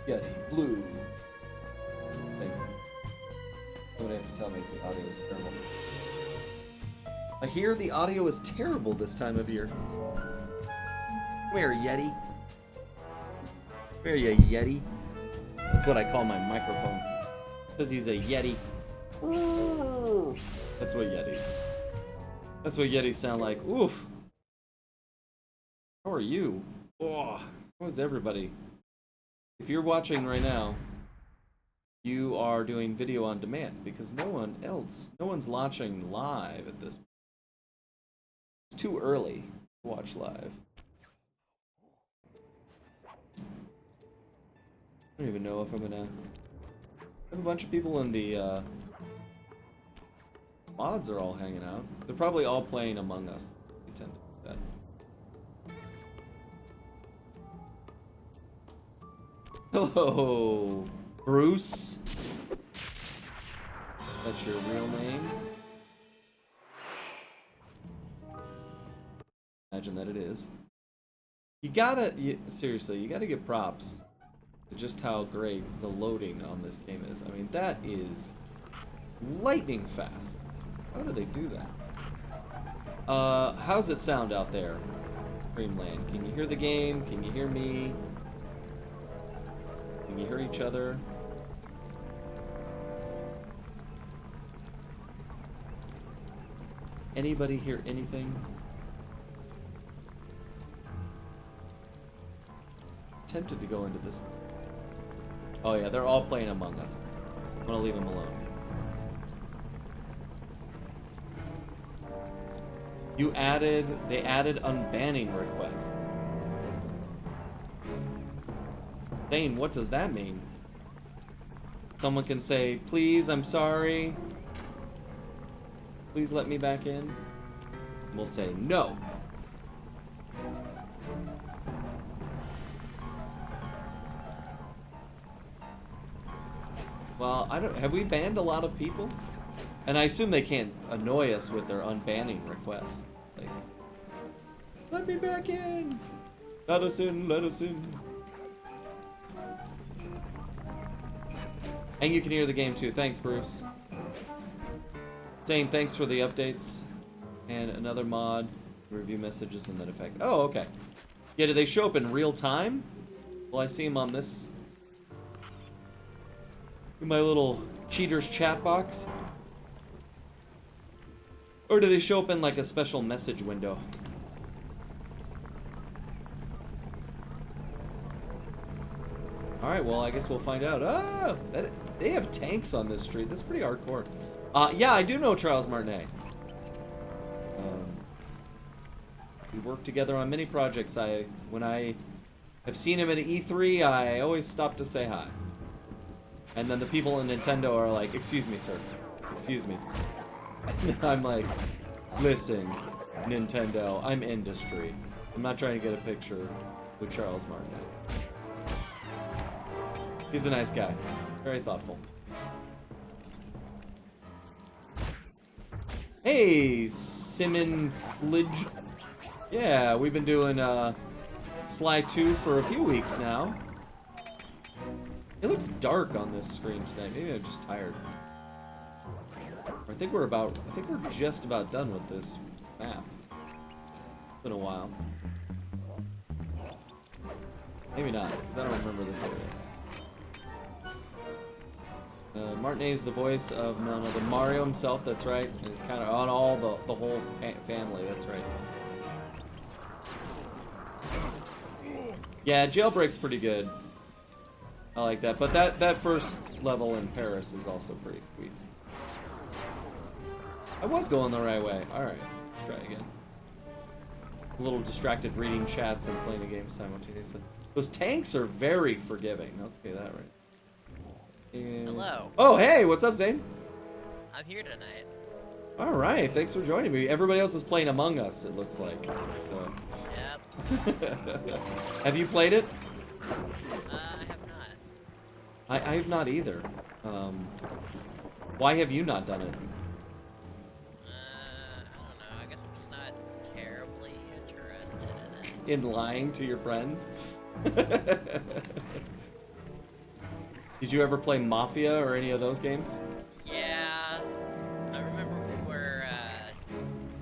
Yeti Blue. Thank you. Somebody have to tell me if the audio is terrible. I hear the audio is terrible this time of year. Come here, Yeti. Come here, you Yeti. That's what I call my microphone. Because he's a Yeti. That's what Yetis. That's what Yetis sound like. Oof. How are you? Oh, how is everybody? If you're watching right now, you are doing video on demand because no one's watching live at this point. It's too early to watch live. I don't even know if I'm gonna have a bunch of people in the mods are all hanging out. They're probably all playing Among Us. I tend to do that. Hello, Bruce. That's your real name? Imagine that it is. Seriously, you gotta give props to just how great the loading on this game is. I mean, that is lightning fast. How do they do that? How's it sound out there, Dreamland? Can you hear the game? Can you hear me? Can you hear each other? Anybody hear anything? Tempted to go into this. Oh yeah, they're all playing Among Us. I'm gonna leave them alone. They added unbanning requests. Dane, what does that mean? Someone can say, please, I'm sorry. Please let me back in. And we'll say, no. Well, have we banned a lot of people? And I assume they can't annoy us with their unbanning requests. Like, let me back in. Let us in, let us in. And you can hear the game too. Thanks, Bruce. Saying thanks for the updates. And another mod, review messages, and that effect. Oh, okay. Yeah, do they show up in real time? Well, I see them on this. In my little cheaters chat box. Or do they show up in like a special message window? Alright, well, I guess we'll find out. Oh, they have tanks on this street. That's pretty hardcore. Yeah, I do know Charles Martinet. We worked together on many projects. When I have seen him at E3, I always stop to say hi. And then the people in Nintendo are like, excuse me, sir. Excuse me. And I'm like, listen, Nintendo, I'm industry. I'm not trying to get a picture with Charles Martinet. He's a nice guy. Very thoughtful. Hey, Simon Flidge. Yeah, we've been doing Sly 2 for a few weeks now. It looks dark on this screen tonight. Maybe I'm just tired. I think we're just about done with this map. It's been a while. Maybe not, because I don't remember this area. Martinet is the voice of none other Mario himself. That's right. And he's kind of on all the whole family. That's right. Yeah, Jailbreak's pretty good. I like that, but that first level in Paris is also pretty sweet. I was going the right way. Alright, let's try again. A little distracted reading chats and playing a game simultaneously. Those tanks are very forgiving, I'll tell you that right. And... Hello. Oh, hey, what's up, Zane? I'm here tonight. Alright, thanks for joining me. Everybody else is playing Among Us, it looks like. Yep. Have you played it? I have not. I have not either. Why have you not done it? I don't know. I guess I'm just not terribly interested in it. In lying to your friends? Did you ever play Mafia or any of those games? Yeah, I remember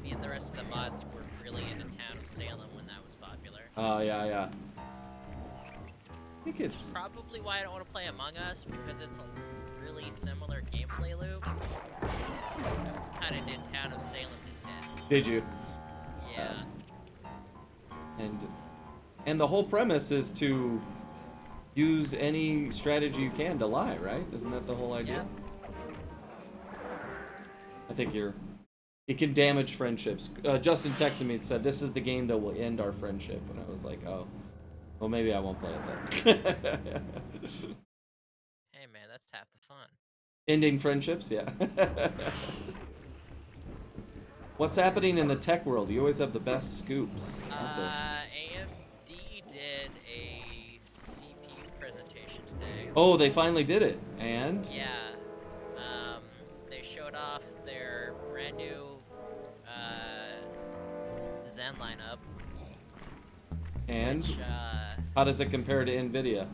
me and the rest of the mods were really into Town of Salem when that was popular. Oh, yeah. I think it's... Probably why I don't want to play Among Us, because it's a really similar gameplay loop. I kind of did Town of Salem to death. Did you? Yeah. And the whole premise is to use any strategy you can to lie, right? Isn't that the whole idea? Yeah. I think it can damage friendships. Justin texted me and said, this is the game that will end our friendship. And I was like, oh, well, maybe I won't play it then. Hey man, that's half the fun. Ending friendships, yeah. What's happening in the tech world? You always have the best scoops. AMD did a CPU presentation today. Oh, they finally did it. And? Yeah. They showed off their brand new Zen lineup. And? Which, how does it compare to NVIDIA?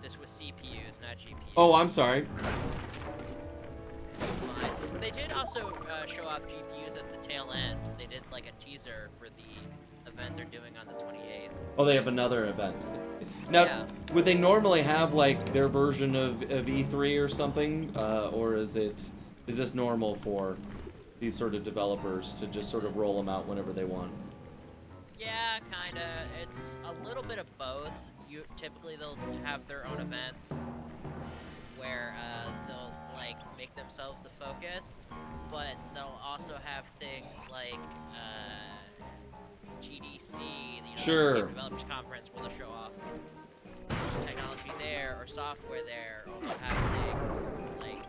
this was CPUs, not GPUs. Oh, I'm sorry. They did also show off GPUs at the tail end. They did like a teaser for the event they're doing on the 28th. Oh, they have another event. Now, Yeah. would they normally have like their version of E3 or something, or is this normal for these sort of developers to just sort of roll them out whenever they want? Yeah, kinda. It's a little bit of both. Typically they'll have their own events where they'll like make themselves the focus, but they'll also have things like GDC, Sure. Game Developers Conference, where they'll show off technology there or software there, or they'll have things like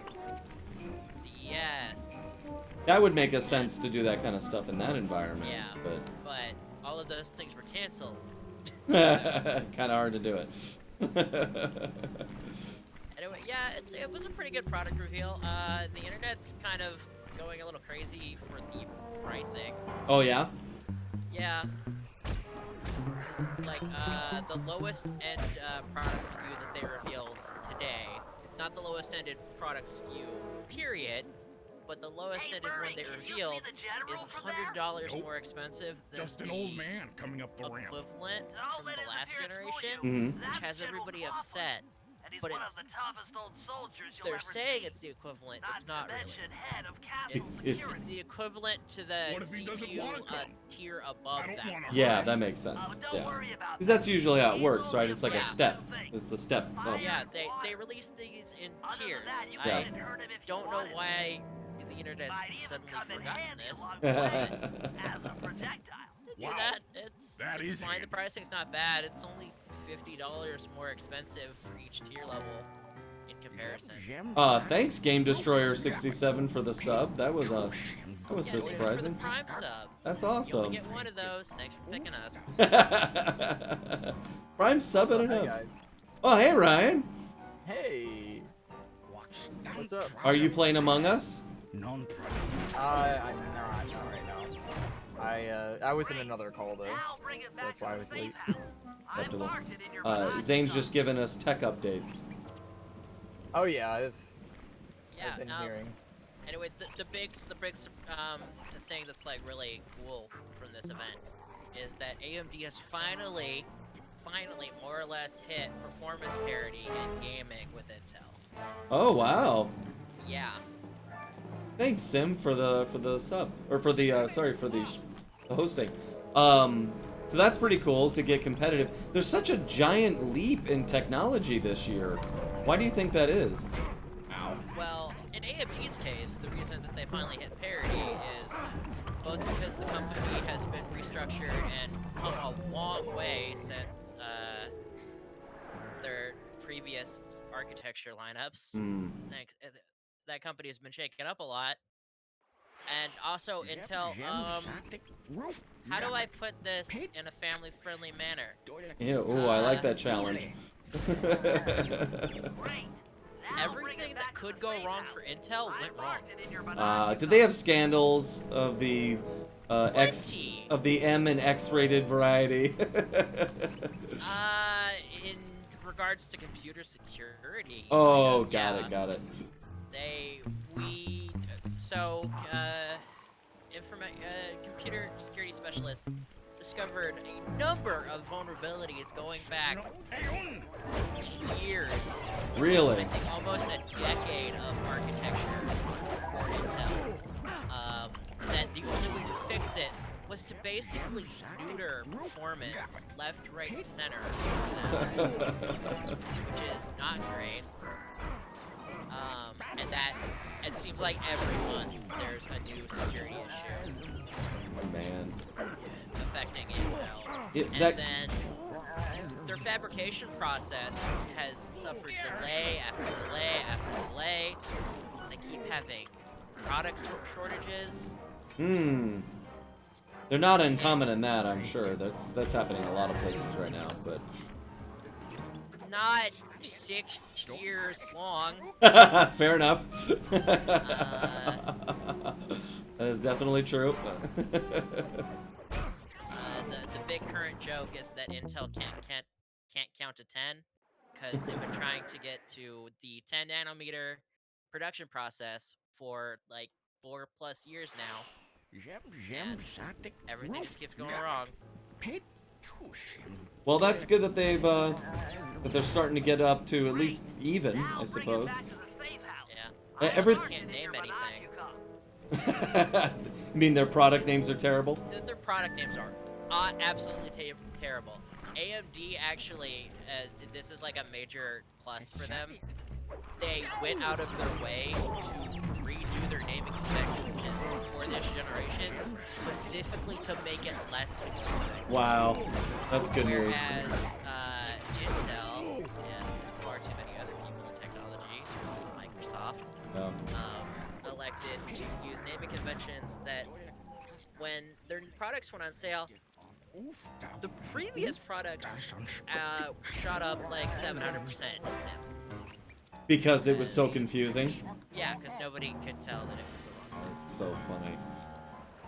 CES. That would make a sense to do that kind of stuff in that environment. Yeah, But all of those things were canceled. kind of hard to do it. Anyway, yeah, it was a pretty good product reveal. The internet's kind of going a little crazy for the pricing. Oh yeah. Yeah. Like, the lowest end product SKU that they revealed today, it's not the lowest ended product SKU, period, but the lowest ended one they revealed is $100 Nope. more expensive than Just an the old man coming up the ramp. equivalent from the last generation, Mm-hmm. which has everybody upset. But one it's, of the toughest old soldiers you'll they're ever saying see. it's the equivalent, Not it's not to really. mention head of Castle It's- Security. The equivalent to the What if he doesn't wanna CPU come? tier above I don't that. wanna Yeah, that makes sense. Don't Yeah. worry about Because that's usually how it He's works, right? only It's like a Yeah. step. It's a step up. Yeah, they released these in Other tiers. than that, you Yeah. couldn't hurt him if you don't know wanted. why the internet's Might even suddenly come in forgotten handy this. along the way as a projectile. Do Wow. that, That it's is fine. handy. The pricing's not bad. It's only $50 more expensive for each tier level in comparison. Thanks, Game Destroyer 67 for the sub. That was so Yeah, thanks for surprising. the Prime sub. That's You awesome. only get one of those. Thanks for picking us. Prime subbing it Hey up. guys. Oh, hey Ryan. Hey. What's up? Are you playing Among Us? I'm not right now. I was in another call though. Now bring it So back that's why I to was the late. safe house. I Acceptable. marked it in your binoculars. Zane's just giving us tech updates. Oh yeah, I've Yeah. been hearing. Anyway, the thing that's like really cool from this event is that AMD has finally more or less hit performance parity in gaming with Intel. Oh wow. Yeah. Thanks, Sim, for the sub or for the for the hosting. So that's pretty cool to get competitive. There's such a giant leap in technology this year. Why do you think that is? Well, in AMD's case, the reason that they finally hit parity is both because the company has been restructured and come a long way since their previous architecture lineups. That company has been shaken up a lot. And also Intel, how do I put this in a family-friendly manner? Yeah, ooh, I like that challenge. Great. Now bring Everything it that back to could the go safe wrong house. for Intel I went wrong. marked it in your binoculars. Did they have scandals of the Plenty. of the M and X rated variety? In regards to computer security. Oh, yeah, got it. Computer security specialists discovered a number of vulnerabilities going back years. Really? I think almost a decade of architecture for Intel. That the only way to fix it was to basically neuter performance left, right, center, which is not great. And that it seems like every month there's a new security issue Man. affecting Intel. It- And then their fabrication process has suffered delay after delay after delay. They keep having product shortages. They're not uncommon in that, I'm sure. That's happening in a lot of places right now, but Not 6 years long. fair enough. That is definitely true. The big current joke is that Intel can't count to 10 because they've been trying to get to the 10 nanometer production process for like 4+ years now. And everything just keeps going wrong. Well, that's good that they're starting to get up to at least even, I suppose. Yeah. Every- I can't name anything. You mean their product names are terrible? Their product names are absolutely terrible. AMD actually, this is like a major plus for them. They went out of their way to redo their naming conventions for this generation, specifically to make it less confusing. Wow, that's good news. Whereas Intel and far too many other people in technology, Microsoft, Yeah. elected to use naming conventions that, when their products went on sale, the previous products shot up like 700% in sales. Because it was so confusing. Yeah, because nobody could tell that it was the wrong one. It's so funny.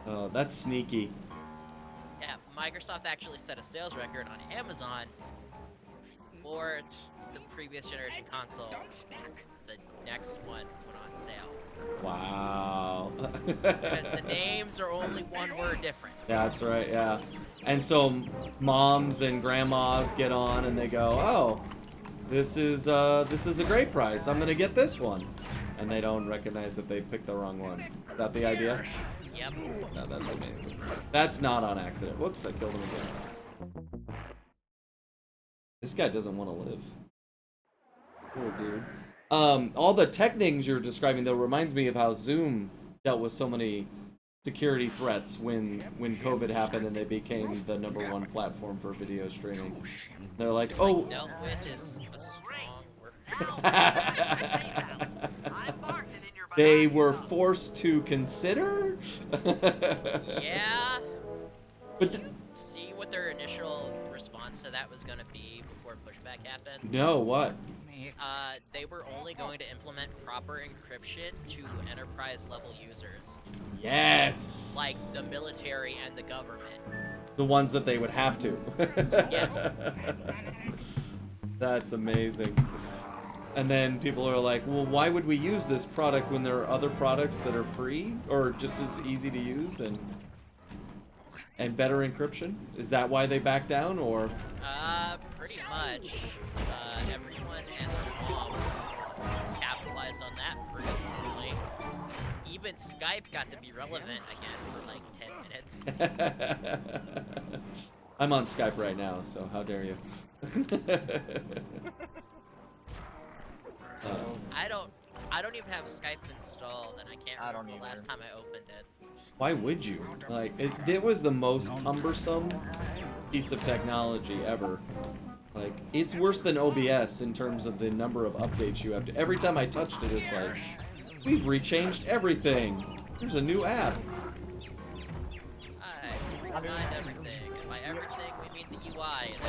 Oh, that's sneaky. Yeah, Microsoft actually set a sales record on Amazon for the previous generation console. The next one went on sale. Wow. Because the names are only one word different. That's right, yeah. And so moms and grandmas get on and they go, "Oh, this is a great price. I'm gonna get this one," and they don't recognize that they picked the wrong one. Is that the idea? Yep. No, that's amazing. That's not on accident. Whoops, I killed him again. This guy doesn't want to live. Poor dude. All the tech things you're describing though reminds me of how Zoom dealt with so many security threats when COVID happened and they became the #1 platform for video streaming. They're like, oh. Dealt with is a strong word. They were forced to consider. Yeah. But See what their initial response to that was going to be before pushback happened? no, what? They were only going to implement proper encryption to enterprise level users, Yes. like the military and the government. The ones that they would have to. Yes. That's amazing. And then people are like, well, why would we use this product when there are other products that are free or just as easy to use and better encryption? Is that why they back down, or? Pretty much. Everyone and their mom capitalized on that pretty quickly. Even Skype got to be relevant again for like 10 minutes. I'm on Skype right now, so how dare you? I don't even have Skype installed, and I can't I remember don't the last either. time I opened it. Why would you? Like, it was the most cumbersome piece of technology ever. Like, it's worse than OBS in terms of the number of updates you have to. Every time I touched it, it's like, we've rechanged everything. There's a new app. I redesigned everything, and by everything we mean the UI, and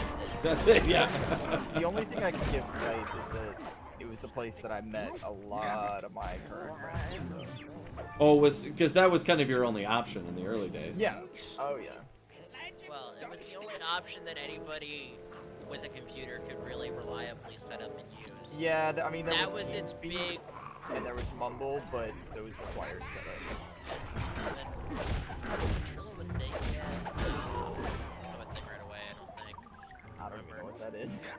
that's it. That's it, yeah. The only thing I can give Skype is that it was the place that I met a lot of my current friends. So. Oh, because that was kind of your only option in the early days. Yeah. Oh yeah. Well, it was the only option that anybody with a computer could really reliably set up and use. Yeah, I mean there That was was its TeamSpeak big. and there was Mumble, but those required setup. And then Trello would think, yeah. I would think right away. I don't think. I don't even know what that is.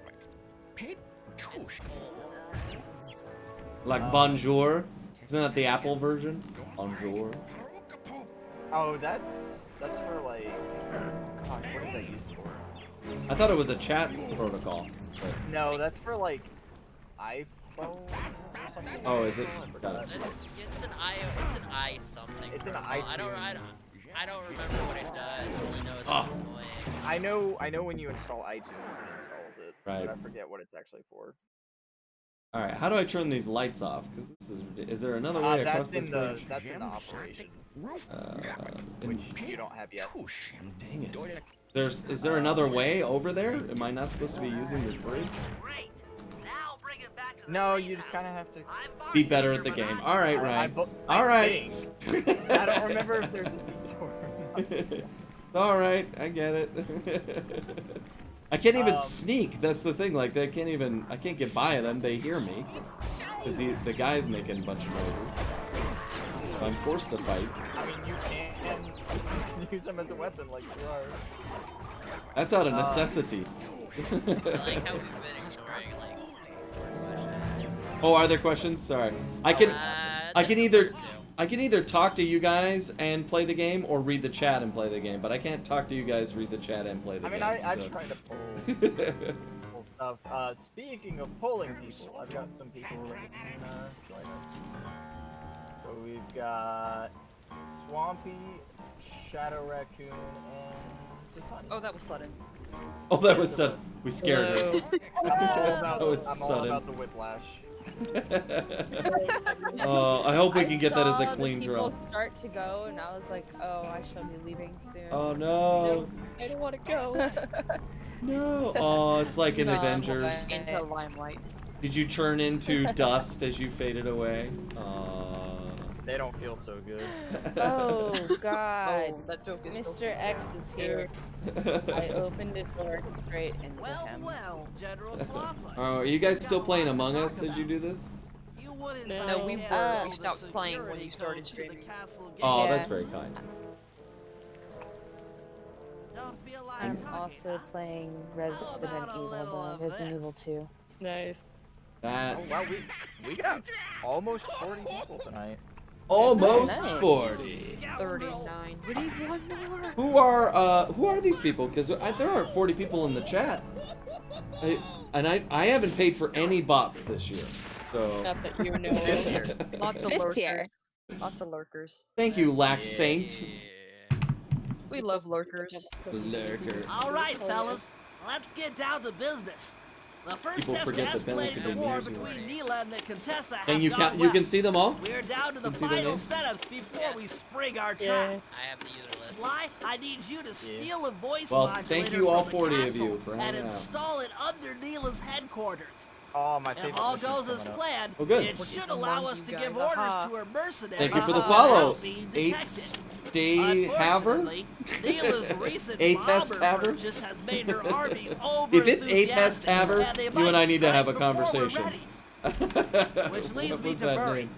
It's Like Bonjour. Isn't that the Apple version? Bonjour. Oh, that's for like, gosh, what is that used for? I thought it was a chat protocol. But... No, that's for like iPhone or something. Oh, is it? I forgot. Got it. It's an I something. It's an protocol. I don't remember what it does. I only know it's Oh. annoying. I know when you install iTunes, it installs it. Right. But I forget what it's actually for. All right, how do I turn these lights off? Because this is there another way across That's this in the bridge? that's in the operation, In- which you don't have yet. Dang it. Is there another way over there? Am I not supposed to be using this bridge? Great. Now bring it back to the No, main you just house. kind of have to. I'm Be bartender, better at the but game. I'm- All right, I Ryan. bo- All I right. think. I don't remember if there's a detour. It's all right, I get it. I can't even sneak. That's the thing. Like I can't get by them. They hear me. Cause the guy's making a bunch of noises. I'm forced to fight. I mean, you can use them as a weapon, like you are. That's out of necessity. I like how we've been ignoring like. Oh, are there questions? Sorry. I can either talk to you guys and play the game, or read the chat and play the game. But I can't talk to you guys, read the chat, and play the I mean, game. I'm so. trying to pull stuff. Speaking of pulling people, I've got some people that can join us. So we've got Swampy, Shadow Raccoon, and Titania. Oh, that was sudden. Oh, that was sudden. We scared her. I'm all about, That was I'm all sudden. about the whiplash. I hope we can get that as a saw the clean draw. people start to go, and I was like, oh, I shall be leaving soon. Oh no. I don't want to go. No. Oh, it's like in No, Avengers. okay. Into limelight. Did you turn into dust as you faded away? They don't feel so good. Oh God, Oh, that joke is Mr. X is here. I opened a door straight into Well, him. well, General Clawfoot. Oh, are you guys still playing Among Us as you do this? You wouldn't No, by we chance were. know We the stopped playing when security you started codes to the streaming. castle gate? Oh, Yeah. that's very kind. Don't feel like I'm talking, also huh? playing How Resident about a Evil, little of Resident this? Evil 2. Nice. Oh That's wow, we got almost 40 people tonight. almost Nice. 40. 39. We need one more. Who are these people? Because there aren't 40 people in the chat. I haven't paid for any bots this year. So Not that you know This of. year. Lots of This lurkers. year. Lots of lurkers. thank you, Lax Saint. We love lurkers. Lurker. All right, fellas, let's get down to business. The first People step to forget that Bella escalating the could do war music. between Neela and the Contessa have And you gone can well. see them all? We're down to the Can see their final names? setups before we spring our Yeah. trap. I have the user list. Sly, I need you to steal a voice Well, modulator thank you all from the 40 of castle you for and hanging out. install it under Neela's headquarters. Oh, my favorite. If all mission's goes as coming up. planned, Oh, good. it Which should is allow among us you to guys. give orders Aha. to her mercenaries. Thank you for the without follow. being Eight detected. Stay Haver? Unfortunately, Neela's recent Apes bomber Haver? purchase has made her army over If it's Apes Haver, you and I need to have a conversation. Which leads What me was to that Murray. name?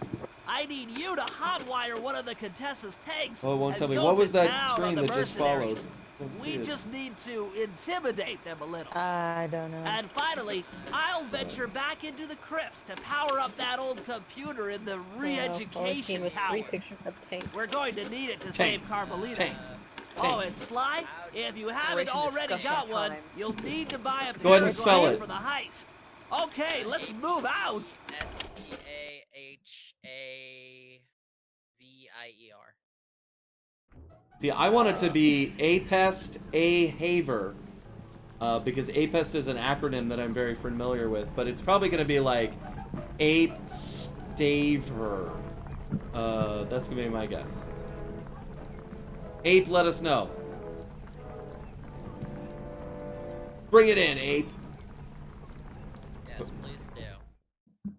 I need you to hotwire one of the Contessa's tanks. Oh, it won't and tell me. go What to was that town on screen the that just followed? mercenaries. Let's see We it. just need to intimidate them a little. I don't know. And finally, I'll venture back into the crypts to power up that old computer in the re-education tower. We're going to need it to Tanks. save Carmelita. Tanks. Oh, and Tanks. Sly, if you haven't Operation already got discussion one, time. you'll need to buy a Go ahead and spell paraglide it. for the heist. Okay, let's move out. SPAHAVIER. See, I want it to be APEST A Haver, because APEST is an acronym that I'm very familiar with, but it's probably going to be like Ape Staver. That's going to be my guess. Ape, let us know. Bring it in, Ape. Yes, please do.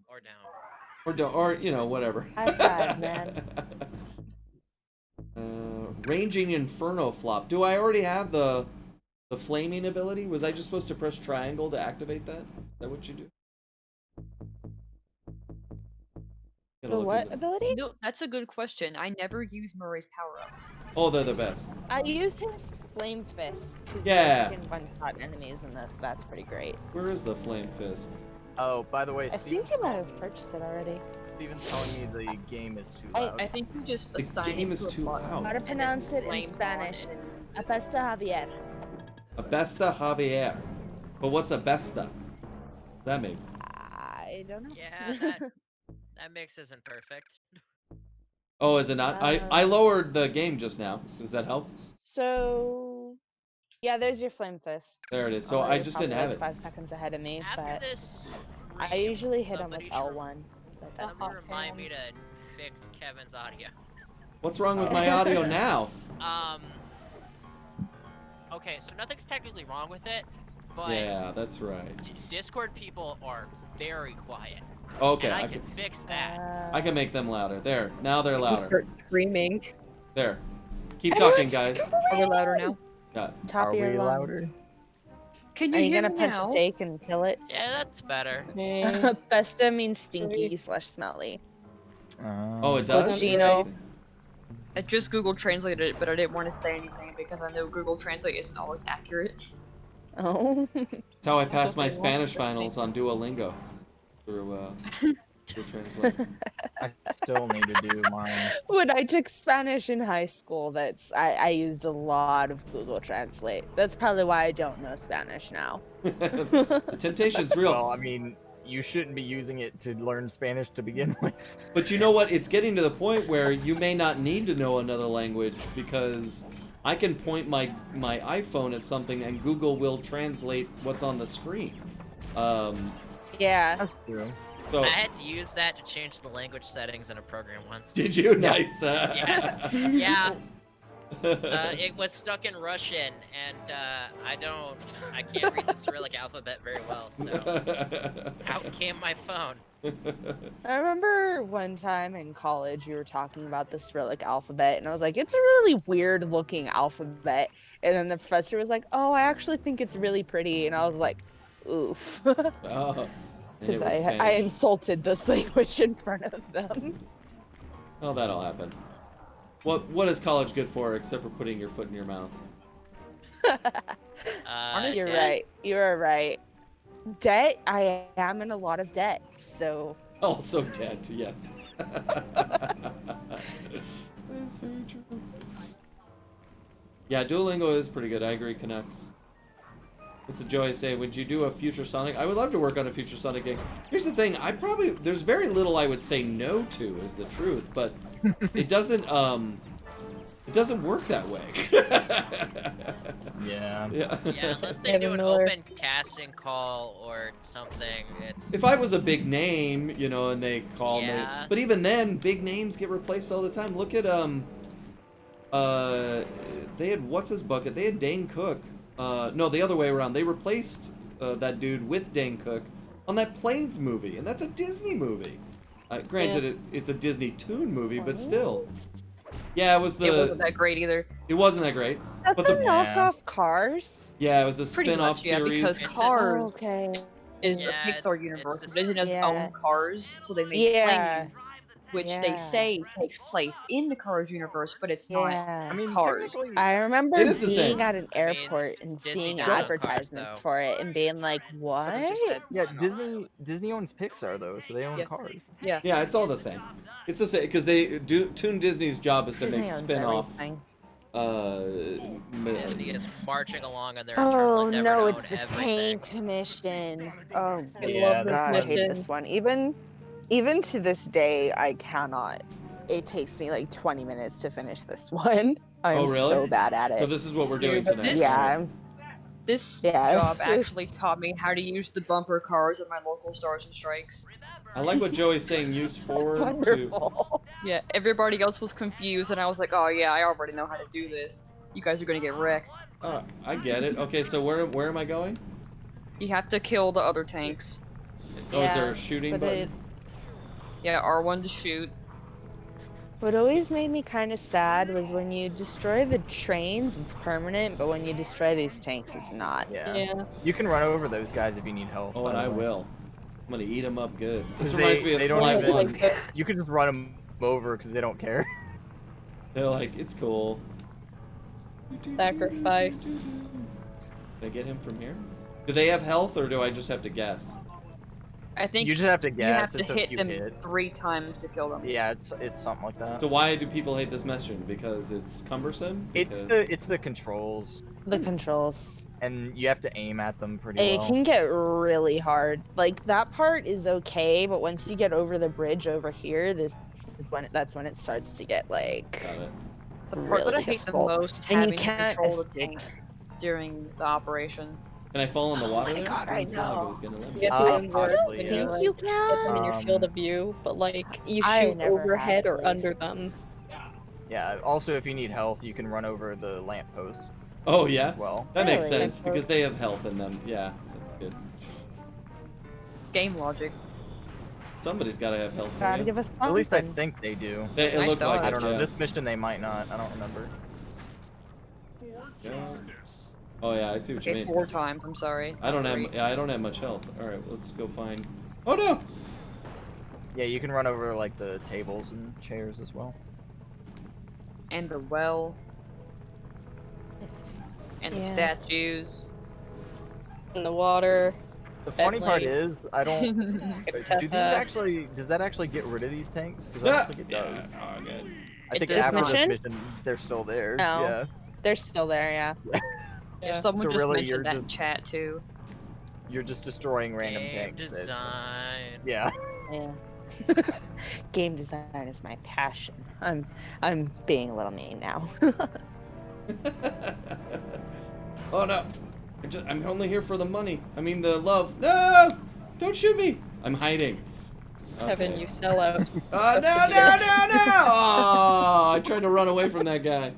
Or down. Or don't, or you know, whatever. High five, man. Ranging Inferno flop. Do I already have the The flaming ability? Was I just supposed to press triangle to activate that? Is that what you do? Gotta The look what into- ability? No, that's a good question. I never use Murray's power-ups. Oh, they're the best. I used his flame fist. Cause Yeah. those can one-shot enemies, and that's pretty great. Where is the flame fist? Oh, by the way, I think you might have purchased it already. Steven's telling me the game is too I- loud. I think you just The assign game it is to a too button. loud. How to pronounce it in Flames on Spanish? and it uses it. Apesta Javier. Abesta Javier. But what's Abesta? What that mean? I don't know. Yeah, that mix isn't perfect. Oh, is it not? I lowered the game just now. Does that help? So, yeah, there's your flame fist. There it is. So Although I you're just didn't probably have like it. 5 seconds ahead of me, After but this, I stream, usually hit him with somebody should- L1. But that's Somebody all. remind me to fix Kevin's audio. What's wrong with my audio now? Okay, so nothing's technically wrong with it, but Yeah, that's right. Discord people are very quiet. Okay, and I I can can fix that. I can make them louder. There. Now they're louder. Start screaming. There. Keep talking, guys. Are we louder now? Yeah. Top Are of your we lungs. louder? Can Are you you hear gonna me punch now? a steak and kill it? Yeah, that's better. Besta means stinky/smelly. Oh, it does? Gino. Interesting. I just Google translated it, but I didn't want to say anything because I know Google Translate isn't always accurate. Oh. That's how I passed my okay, well, Spanish good finals on Duolingo. Through Translate. I still need to do mine. When I took Spanish in high school, I used a lot of Google Translate. That's probably why I don't know Spanish now. The temptation's real. Well, I mean, you shouldn't be using it to learn Spanish to begin with. But you know what? It's getting to the point where you may not need to know another language because I can point my iPhone at something and Google will translate what's on the screen. Yeah. That's true. So I had to use that to change the language settings in a program once. did you? Nice. Yes. Yeah. It was stuck in Russian, and I can't read the Cyrillic alphabet very well, so out came my phone. I remember one time in college we were talking about the Cyrillic alphabet, and I was like, it's a really weird looking alphabet. And then the professor was like, oh, I actually think it's really pretty. And I was like, oof. Oh, and it Because was I Spanish. insulted this language in front of them. Oh, that'll happen. What is college good for except for putting your foot in your mouth? You're Yeah. right. You are right. Debt, I am in a lot of debt, so Also dead, yes. That's very true. Yeah, Duolingo is pretty good. I agree, Canucks. Mr. Joy say, would you do a future Sonic? I would love to work on a future Sonic game. Here's the thing, there's very little I would say no to, is the truth, but it doesn't work that way. Yeah. Yeah. Yeah, unless they Kevin do an Miller. open casting call or something, it's... If I was a big name, and they call me, Yeah. but even then, big names get replaced all the time. Look at they had what's his bucket? They had Dane Cook. No, the other way around. They replaced that dude with Dane Cook on that Planes movie, and that's a Disney movie. Granted, it's a Disney Toon movie, but still. Yeah, it was It wasn't that great either. It wasn't that great. that's But the the knockoff Cars. yeah, it was a Pretty spin-off much, yeah, series. because It's a- Cars Okay. is Yeah, the it's Pixar universe. the Disney has Yeah. own Cars, so they make Yeah. Planes, which Yeah. they say takes place in the Cars universe, but it's not. Yeah. I mean, Cars. technically, I remember It is the same. being at an airport and Disney seeing does own Cars, advertisements though. for it and being like, So they what? just said, yeah, Disney owns Pixar though, so they own Yeah. Cars. yeah. Yeah, it's all the same. It's the same because Toon Disney's job is to Disney make owns spin-off. everything. Disney is marching along on their Oh internal endeavor no, to it's own the everything. tank mission. Oh I Yeah, love this god, I hate mission. this one. Even to this day, I cannot. It takes me like 20 minutes to finish this one. I'm Oh, really? so bad at it. So this is what we're doing but tonight. this- yeah, I'm This Yeah. job actually taught me how to use the bumper cars at my local Stars and Strikes. I like what Joey's saying. Use forward to. wonderful. Yeah, everybody else was confused, and I was like, oh yeah, I already know how to do this. You guys are gonna get wrecked. Oh, I get it. Okay, so where am I going? You have to kill the other tanks. Oh, is there Yeah, a shooting but button? it- Yeah, R1 to shoot. What always made me kind of sad was when you destroy the trains, it's permanent, but when you destroy these tanks, it's not. Yeah. You can run over those guys if you need help. Oh, by and the I way. will. I'm gonna eat them up good. This 'Cause reminds me of they don't Slight even- One. You can just run them over because they don't care. They're like, it's cool. Sacrifice. Can I get him from here? Do they have health, or do I just have to guess? I think You just have to you have guess. to It's a hit few them hit. 3 times to kill them. Yeah, it's something like that. So why do people hate this mission? Because it's cumbersome? It's the controls, The controls. and you have to aim at them pretty It well. can get really hard. Like that part is okay, but once you get over the bridge over here, that's when it starts to get like Got it. The part really that I hate difficult. the most is And you having to can't control the escape. tank during the operation. Can I fall in the water my there? God, I Didn't sound like it know. was gonna let You me. get to them worse honestly, when yeah. you think like, you get them in your field Um, of view, but like you I shoot never overhead had or those. under them. Yeah. Also, if you need health, you can run over the lamppost Oh yeah? as well. That makes Really? sense, because they have health in them. Yeah, that's good. Game logic. Somebody's gotta have health gotta for you. give us At least I something. think they do. It Nice looked like dog. I it, don't know. yeah. This mission they might not. I don't remember. Yeah. Oh yeah, I see what you Okay, mean. 4 times. I'm sorry. I don't not have 3. yeah, I don't have much health. All right, let's go find. Oh no! Yeah, you can run over like the tables and chairs as well. And the well. And the Yeah. statues. In the water. The funny part Bentley. is, I don't. Do these Tessa. actually? Does that actually get rid of these tanks? Because I Yeah. don't think it does. Oh, good. I It think does after not. this mission, they're still there. No. Yeah. They're still there, yeah. Yeah. Someone So just really, mentioned you're that in just- chat too. You're just destroying random Game tanks. that- design. Yeah. Yeah. Game design is my passion. I'm being a little mean now. Oh no! I'm only here for the money. I mean the love. No! Don't shoot me! I'm hiding. Kevin, Okay. you sell out. Oh, no, Trust no, me. no, no! Oh, I tried to run away from that guy.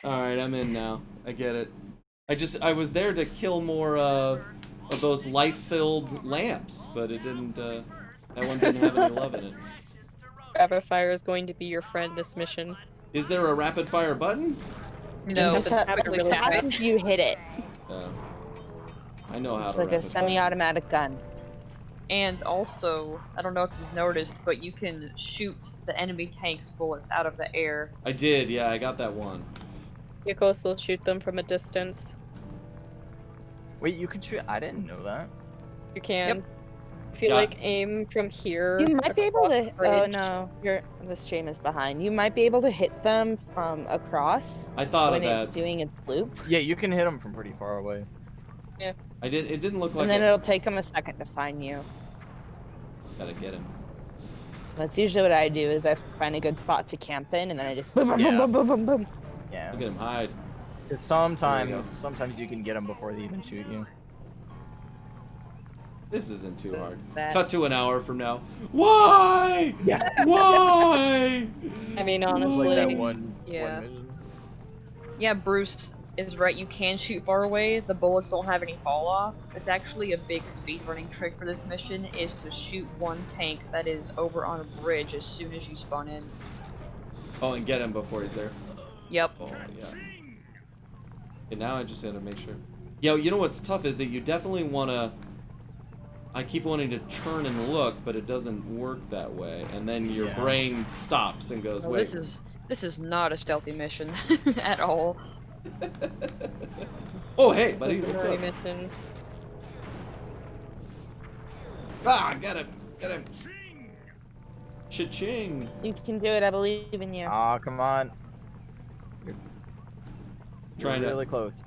Alright, I'm in now. I get it. I was there to kill more, of those life-filled lamps, but it didn't, that one didn't have any love in it. Rapid fire is going to be your friend this mission. Is there a rapid-fire button? No, Just it's have to really really quick. fast. As you hit it, I know how it's to like a rapid fire. semi-automatic gun. And also, I don't know if you've noticed, but you can shoot the enemy tank's bullets out of the air. I did, yeah, I got that one. You can also shoot them from a distance. Wait, you can shoot. I didn't know that. You can. Yep. If you Yeah. like aim from here. You might be able across to. the Oh bridge. no, the stream is behind. You might be able to hit them from across I thought when of it's that. doing its loop, Yeah, you can hit them from pretty far away. It didn't look like and then it. it'll take them a second to find you. Gotta get him. That's usually what I do. Is I find a good spot to camp in, and then I just boom, boom, Yeah. boom, boom, boom, boom. Yeah. Look at him hide. 'Cause sometimes There you can get them before they even shoot you. This isn't too hard. That- Cut to an hour from now. Why? Yeah. I Why? mean, Like honestly, that one. Yeah. One mission. Yeah, Bruce is right. You can shoot far away. The bullets don't have any fall off. It's actually a big speedrunning trick for this mission is to shoot one tank that is over on a bridge as soon as you spawn in. Oh, and get him before he's there. Yep. Oh, yeah. Okay, now I just gotta make sure. Yo, you know what's tough is that you definitely wanna. I keep wanting to turn and look, but it doesn't work that way, and then your Yeah. brain stops and goes, No, "Wait." this is not a stealthy mission at all. Oh, hey, this buddy, is the what's Murray up? mission. Ah, get him, get him. Cha-ching. You can do it. I believe in you. Aw, come on. Trying You're to. really close.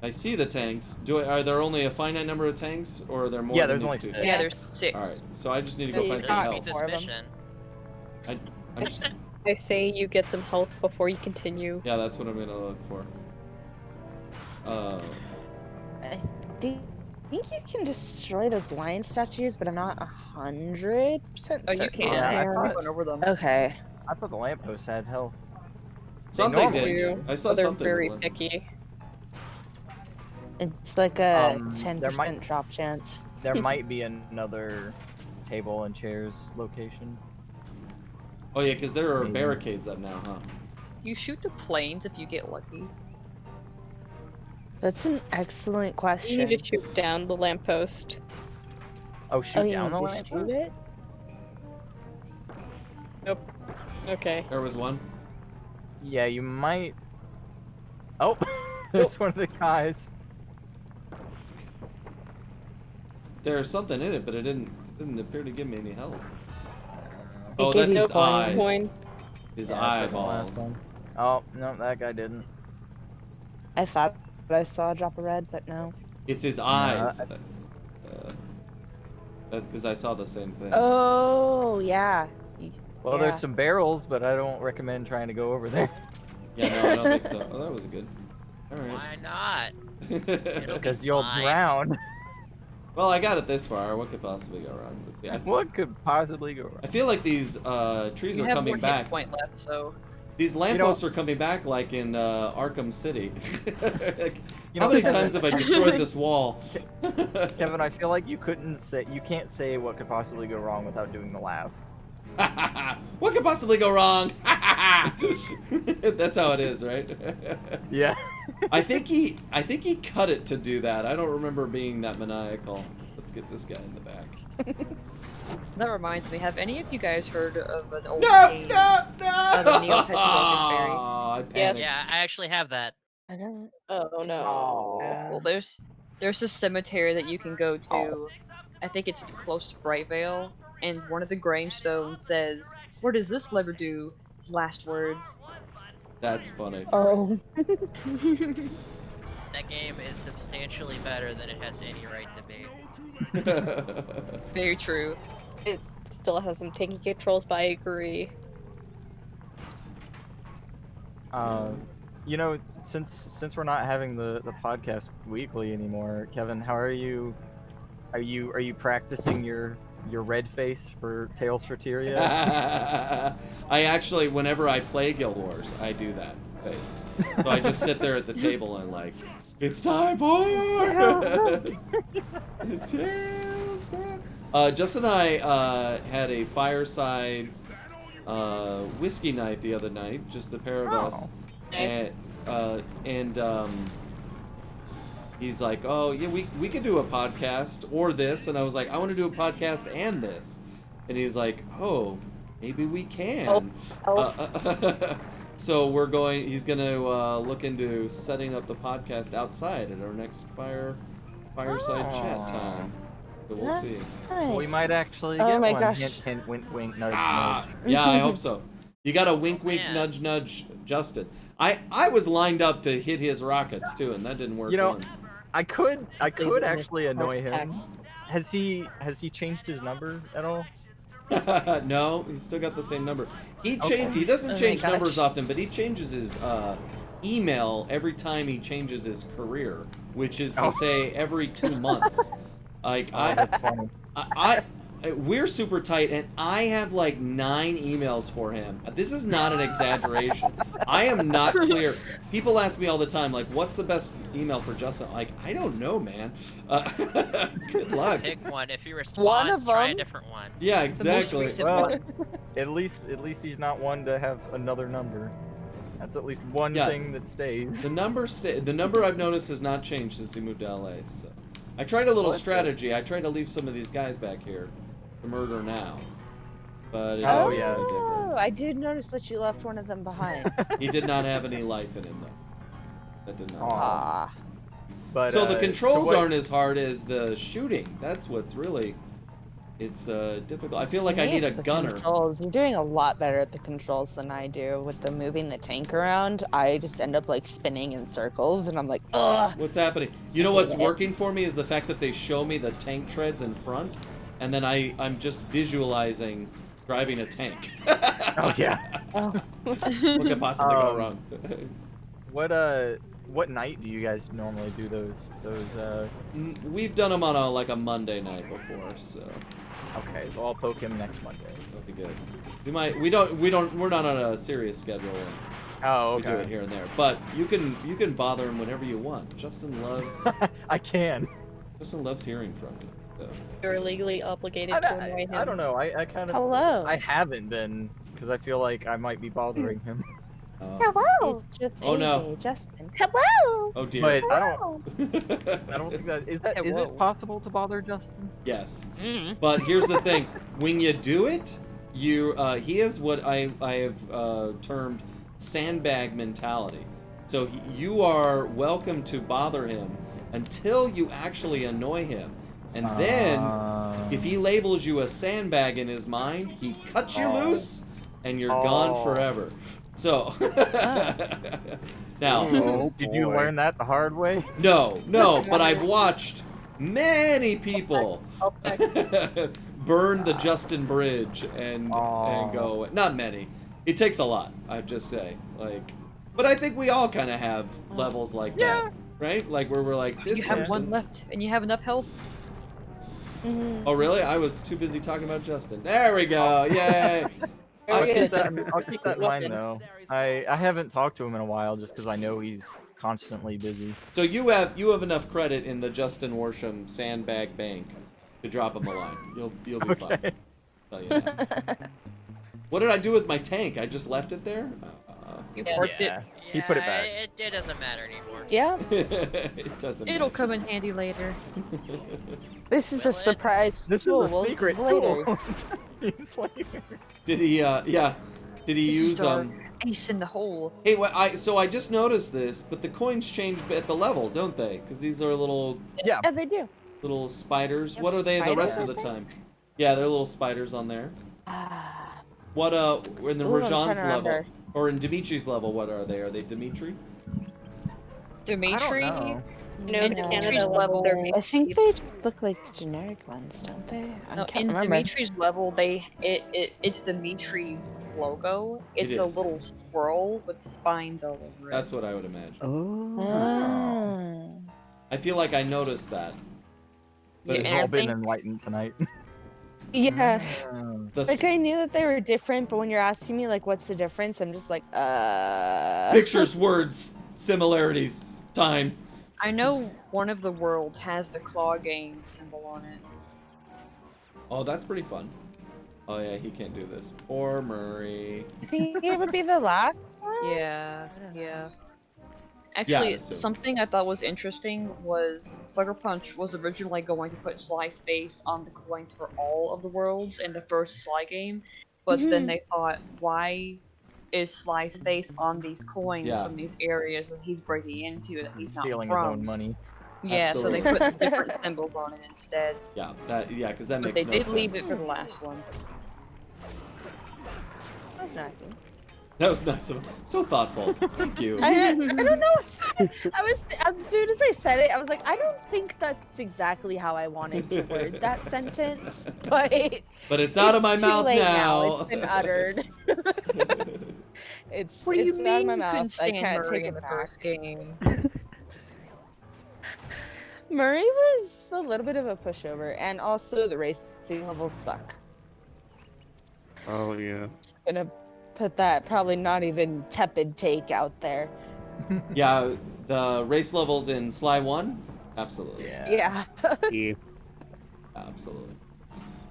I see the tanks. Are there only a finite number of tanks, or are there more? Yeah, than there's only these two? 6. Yeah, Yeah. there's 6. All right, so I just need to So go you find can't some Beat help. this Four of 'em. mission. I'm just. I say you get some health before you continue. Yeah, that's what I'm gonna look for. I think you can destroy those lion statues, but I'm not 100% Oh, you certain. can. Yeah, I I thought- run over them. Okay. I thought the lamppost had health. Something normally did. do, I saw but they're something. very with one. picky. It's like a There 10% might- drop chance. There might be another table and chairs location. Oh yeah, because there are Maybe. barricades up now, huh? You shoot the planes if you get lucky. That's an excellent You question. need to shoot down the lamppost. Oh, shoot you down the need to lamp. shoot it? Nope. Okay. There was one. Yeah, you might. Oh, there's one of the guys. There's something in it, but it didn't appear to give me any help. It Oh, gave that's you his eyes. Coins. His Yeah, that's like the last eyeballs. one. Oh, no, that guy didn't. I thought I saw a drop of red, but no. It's his eyes. That's because I saw the same thing. Oh, yeah. Well, Yeah. there's some barrels, but I don't recommend trying to go over there. Yeah, no, I don't think so. Oh, that was good. All right. Why not? It'll be Because you'll fine. drown. Well, I got it this far. What could possibly go wrong? Let's see. What could possibly go wrong? I feel like these trees You are have coming one back. hit point left, so These lampposts are coming back like in Arkham City. Like, You how know, many Kevin- times have I destroyed this wall? Kevin, I feel like you can't say what could possibly go wrong without doing the laugh. What could possibly go wrong? That's how it is, right? Yeah. I think he cut it to do that. I don't remember being that maniacal. Let's get this guy in the back. that reminds me. Have any of you guys heard of an old No, game no, of no! a Neopets Berry? I Yes. panicked. Yeah, I actually have that. I don't. Oh no. Well, there's a cemetery that you can go to. I think it's close to Brightvale, and one of the gravestones says, "What does this lever do?" His last words. That's funny. Oh. That game is substantially better than it has any right to be. Very true. It still has some tanky controls, but I agree. You know, since we're not having the podcast weekly anymore, Kevin, how are you? Are you practicing your red face for Tales for Tyria? I actually, whenever I play Guild Wars, I do that face. So I just sit there at the table and like, it's time for Tales for. Justin and I had a fireside whiskey night the other night, just the pair of us. Nice. And he's like, oh yeah, we could do a podcast or this, and I was like, I want to do a podcast and this, and he's like, oh, maybe we can. So he's gonna look into setting up the podcast outside at our next fireside chat time. So we'll see. So we might actually Oh get my one. gosh. Hint, hint, wink, wink, nudge, Yeah, I hope so. You gotta wink, Oh, wink, man. nudge, nudge, Justin. I was lined up to hit his rockets too, and that didn't work You know, once. I could Maybe actually it's annoy part him. Has he changed his number at all? No, he's still got the same number. He Okay. He doesn't Oh my change gosh. numbers often, but he changes his email every time he changes his career, which is to Oh. say every 2 months. Like That's funny. we're super tight, and I have like 9 emails for him. This is not an exaggeration. I am not clear. People ask me all the time, like, what's the best email for Justin? Like, I don't know, man. Good luck. Pick one. If you One respond, of try a them? different one. Yeah, The most exactly. recent Well, one. at least he's not one to have another number. That's at least one Yeah. thing that stays. The number I've noticed has not changed since he moved to LA. So I tried a little Well, that's good. strategy. I tried to leave some of these guys back here to murder now, but it Oh, didn't yeah. make a difference. I did notice that you left one of them behind. He did not have any life in him though. That did not. Aw. Ah. But So the controls what- aren't as hard as the shooting. That's what's really, it's difficult. I feel like I Me, need a it's the gunner. Controls. You're doing a lot better at the controls than I do. With the moving the tank around, I just end up like spinning in circles, and I'm like, ugh. What's happening? You know what's It- working for me is the fact that they show me the tank treads in front, and then I'm just visualizing driving a tank. Oh yeah. Oh. What could possibly go Um, wrong? What night do you guys normally do those? We've done them on a Monday night before, so Okay, so I'll poke him next Monday. that'll be good. We're not on a serious schedule. And Oh, we do it here and there, but you can bother him whenever you want. Justin loves I can. hearing from you. So. You're legally obligated to annoy him. I don't know. I kind of. Hello. I haven't been because I feel like I might be bothering him. Hello. It's just Oh, no. AJ, Justin. Hello. Oh dear. But I don't think that is Hello. it possible to bother Justin? Yes. Mm. But here's the thing: when you do it, he has what I have termed sandbag mentality. So you are welcome to bother him until you actually annoy him, and then if he labels you a sandbag in his mind, he cuts you loose, and you're gone forever. So now, did you learn that the hard way? no, but I've watched many people burn the Justin Bridge and go. Not many. It takes a lot. I'd just say, like, but I think we all kind of have levels like that, right? Like where we're like, this You have person. one left, and you have enough health. Oh really? I was too busy talking about Justin. There we go. Yay. I'll keep that in mind though. I haven't talked to him in a while just because I know he's constantly busy. So you have enough credit in the Justin Worsham sandbag bank to drop him a line. You'll be fine. I'll tell you that. What did I do with my tank? I just left it there? You parked it. He put it back. It doesn't matter anymore. Yeah. It doesn't It'll matter. come in handy later. This is Will a it? surprise. This is tool. a We'll secret use later. tool. He's like, Did he did he This use is our ace in the hole. Hey, so I just noticed this, but the coins change at the level, don't they? Because these are little yeah. Yeah, they do. spiders. Yes, What are they the rest of spiders, the I time? Yeah, they're little spiders on there. What in the Ooh, I'm trying Rajan's to level remember. or in Dimitri's level? What are they? Are they Dimitri? Dimitri, I don't know. No, in the Dimitri's Canada level, level, I think they just look like generic ones, don't they? I no, can't in remember. Dimitri's level, it's Dimitri's logo. It's a is. little squirrel with spines all over it. That's what I would imagine. Oh. I feel like I noticed that. But Yeah, it's and I all been think- enlightened tonight. Yeah. The Like I knew that they were different, but when you're asking me like what's the difference, I'm just like, pictures, words, similarities, time. I know one of the worlds has the claw gang symbol on it. Oh, that's pretty fun. Oh yeah, he can't do this. Poor Murray. I think it would be the last one. Yeah, yeah. Yeah, Actually, so- something I thought was interesting was Sucker Punch was originally going to put Sly's face on the coins for all of the worlds in the first Sly game, but then they thought, why is Sly's face on these coins Yeah. from these areas that he's breaking into that he's not Stealing his from? own money. Yeah, so they Absolutely. put different symbols on it instead. Yeah, because that But makes they no did sense. leave it for the last one. That's nice. of you. That was nice of him. So thoughtful. Thank you. I don't know. I was as soon as I said it, I was like, I don't think that's exactly how I wanted to word that sentence, but But it's out of my too mouth late now. It's been uttered. it's What do you it's mean out of my you couldn't mouth. I stand can't Murray take in it the back. first game? Murray was a little bit of a pushover, and also the racing levels suck. Oh yeah. Just gonna put that probably not even tepid take out there. Yeah, the race levels in Sly 1? Absolutely. Yeah. Yeah. Absolutely.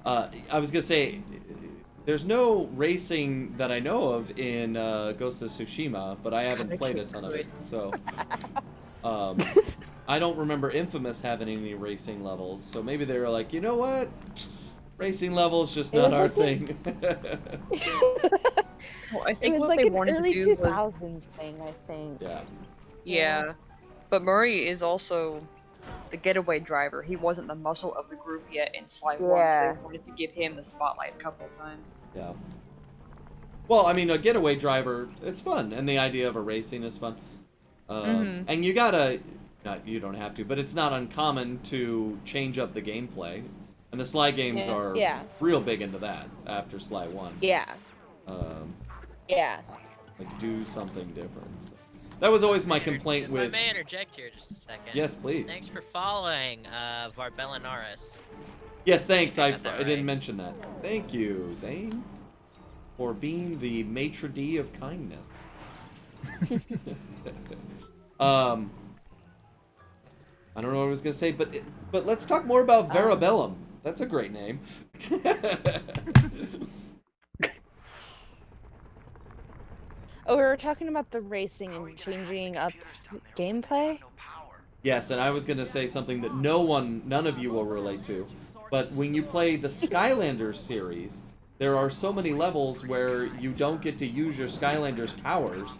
I was gonna say, there's no racing that I know of in Ghost of Tsushima, but I haven't played a ton of it, so I don't remember Infamous having any racing levels. So maybe they were like, you know what, racing levels just not our thing. Well, I It think was what like they an wanted early to do was 2000s thing, I think. Yeah. yeah, but Murray is also the getaway driver. He wasn't the muscle of the group yet in Sly 1, so Yeah. they wanted to give him the spotlight a couple of times. Yeah. Well, I mean, a getaway driver, it's fun, and the idea of a racing is fun. And you gotta, you don't have to, but it's not uncommon to change up the gameplay. And the Sly games are real big into that after Sly 1. Yeah. Yeah. Like, do something different. So. That was always my complaint If with... I may interject here just a second. Yes, please. Thanks for following Varbellinaris. Yes, thanks. I got that didn't right. mention that. Thank you, Zane, for being the maitre d' of kindness. I don't know what I was gonna say, but let's talk more about Verabellum. That's a great name. Oh, we were talking about the racing and changing up gameplay. Yes, and I was gonna say something that none of you will relate to, but when you play the Skylanders series, there are so many levels where you don't get to use your Skylanders powers,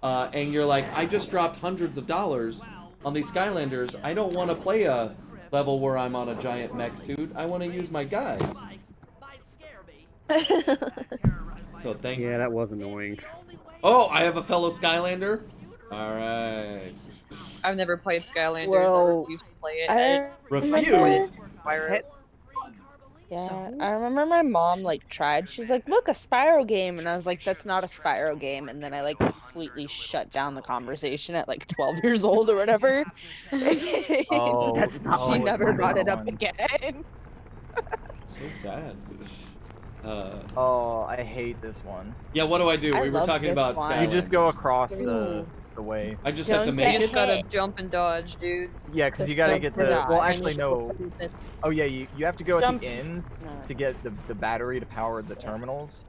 and you're like, I just dropped hundreds of dollars on these Skylanders. I don't want to play a level where I'm on a giant mech suit. I want to use my guys. So thank. Yeah, that was annoying. Oh, I have a fellow Skylander. All right. I've never played Skylanders. Well, I refuse to play it. I Refuse. Spyro. Yeah, I remember my mom like tried. She's like, "Look, a Spyro game," and I was like, "That's not a Spyro game." And then I like completely shut down the conversation at like 12 years old or whatever. Oh, That's not She what never Spyro brought it up one. again. So sad. Oh, I hate this one. Yeah, what do I do? I We were love talking this about one. Skylanders. You just go across Ooh. the way. I just have to Don't make You just it. gotta jump and dodge, dude. Yeah, because you gotta get the. Well, actually, no. It's Oh yeah, you have to go at Jump. the end No, to get the battery to power the terminals,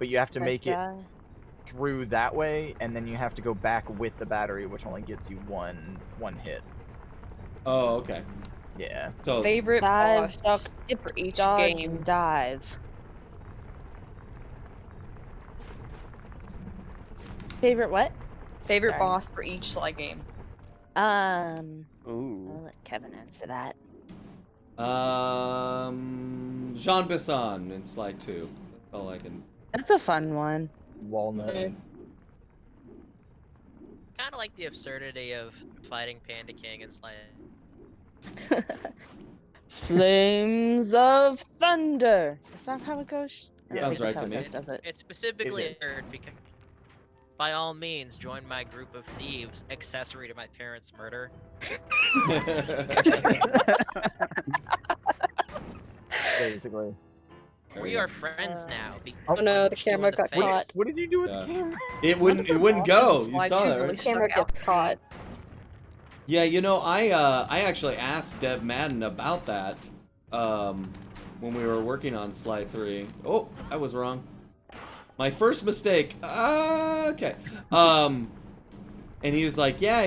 but you have to make it through that way, and then you have to go back with the battery, which only gets you one hit. Oh, okay. Yeah. So Favorite dive, boss duck, dip, for each dodge, game. and dive. Favorite what? Favorite Sorry. boss for each Sly game. I'll Ooh. let Kevin answer that. Jean Bisson in Sly 2. That's all I can. That's a fun one. Walnut. Kind of like the absurdity of fighting Panda King and Sly. Flames of Thunder. Is that how it goes? I don't Sounds think that's right how to me. it does it. It's specifically It is. absurd because, by all means, join my group of thieves, accessory to my parents' murder. Basically. We are friends now. Oh no, the Punch you in camera the got face. caught. What did you do with Yeah. the camera? It wouldn't go. You Sly saw 2 that, really right? The camera stuck out gets for me. caught. Yeah, you know, I actually asked Dev Madden about that when we were working on Sly 3. Oh, I was wrong. My first mistake. Okay. And he was like, yeah,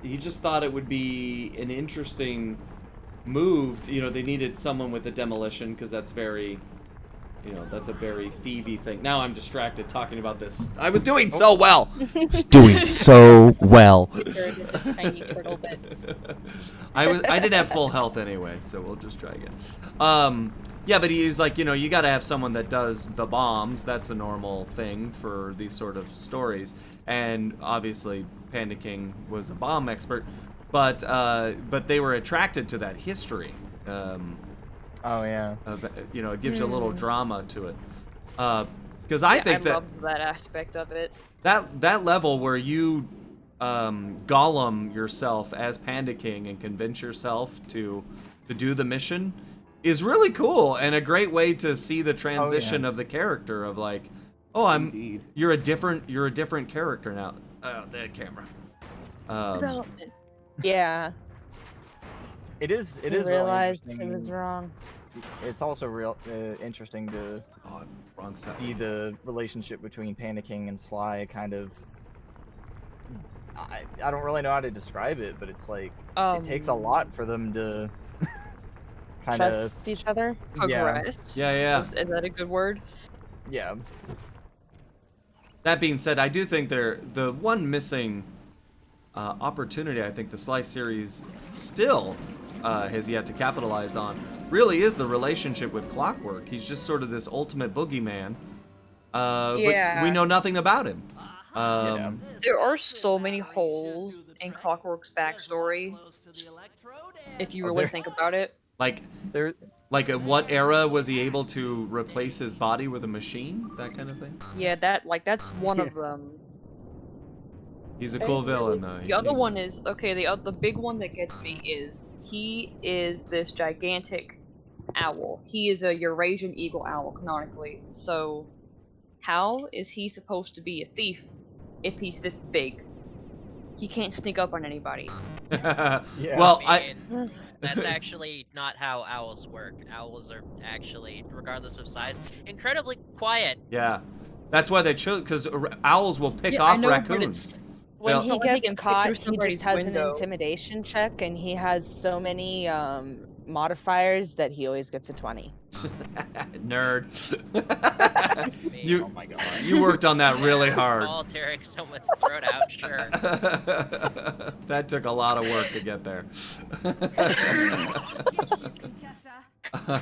he just thought it would be an interesting move. You know, they needed someone with a demolition because that's very, you know, that's a very thievy thing. Now I'm distracted talking about this. I was doing so well. Doing so well. Turned into tiny turtle bits. I didn't have full health anyway, so we'll just try again. Yeah, but he's like, you know, you got to have someone that does the bombs. That's a normal thing for these sort of stories. And obviously, Panda King was a bomb expert, but they were attracted to that history. Oh yeah. You know, it gives you a little drama to it. Because I think that loved that aspect of it. that level where you Gollum yourself as Panda King and convince yourself to do the mission is really cool and a great way to see the transition of the character of like, oh, Indeed. you're a different character now. The camera. Development. Yeah. It is. It I is really realized it interesting. was wrong. It's also real interesting to Oh, wrong side. see the relationship between Panda King and Sly. Kind of. I don't really know how to describe it, but it's like it takes a lot for them to kind of Trust each other. Progress. Yeah. Is that a good word? yeah. That being said, I do think the one missing opportunity I think the Sly series still has yet to capitalize on really is the relationship with Clockwork. He's just sort of this ultimate boogeyman. But Yeah. we know nothing about him. Yeah. There are so many holes in Clockwork's backstory, if you Oh, really there- think about it. Like There. at what era was he able to replace his body with a machine? That kind of thing. Yeah, that's one of them. He's a cool villain, though. The other one is okay. The big one that gets me is he is this gigantic owl. He is a Eurasian eagle owl canonically. So how is he supposed to be a thief if he's this big? He can't sneak up on anybody. Well, I mean, that's actually not how owls work. Owls are actually, regardless of size, incredibly quiet. Yeah. That's why they chose, because owls will pick Yeah, I off know, but raccoons. When Well- he It's not like he gets can pick caught, through he somebody's just has window. an intimidation check, and he has so many modifiers that he always gets a 20. Nerd. Me. you, Oh my god. you worked on that really hard. Call Tarek someone's throat out, sure. That took a lot of work to get there. It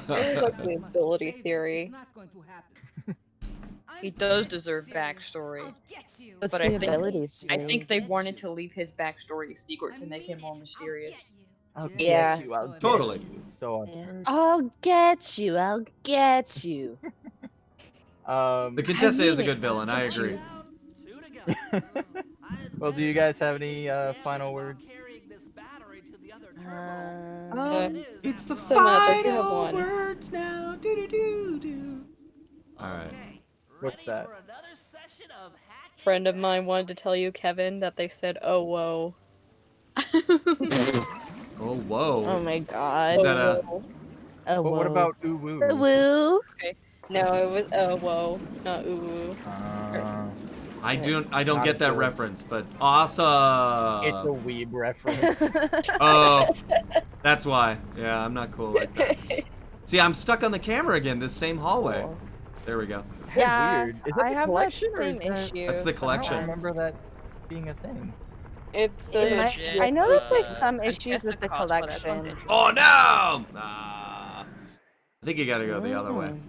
was like the ability theory. He does deserve backstory. What's But the I think- ability I theory? think they wanted to leave his backstory secret to make him more mysterious. I'll Yeah. get you. I'll get Totally. you. So Yeah. absurd. I'll get you. I'll get you. The Contessa is a good villain, I agree. Well, do you guys have any final words? It's the So much, I do have final one. words now. Do. All right. What's that? Friend of mine wanted to tell you, Kevin, that they said, "Oh whoa." Oh whoa. Oh my god. Is that a? whoa. Oh, But what whoa. about ooh woo? Oh, woo? No, it was oh whoa, not ooh woo. I don't Not get that cool. reference, but awesome. It's a weeb reference. Oh, that's why. Yeah, I'm not cool like that. See, I'm stuck on the camera again. This same hallway. Oh. There we go. That's Yeah, weird. Is that I the have that collection or is same that... issue. That's the I don't collection. remember that being a thing. It's It might- Legit, I know that there's uh, some I issues guess with the cosplay, that sounds collection. interesting. Oh no! I think you gotta go the other way. Mm.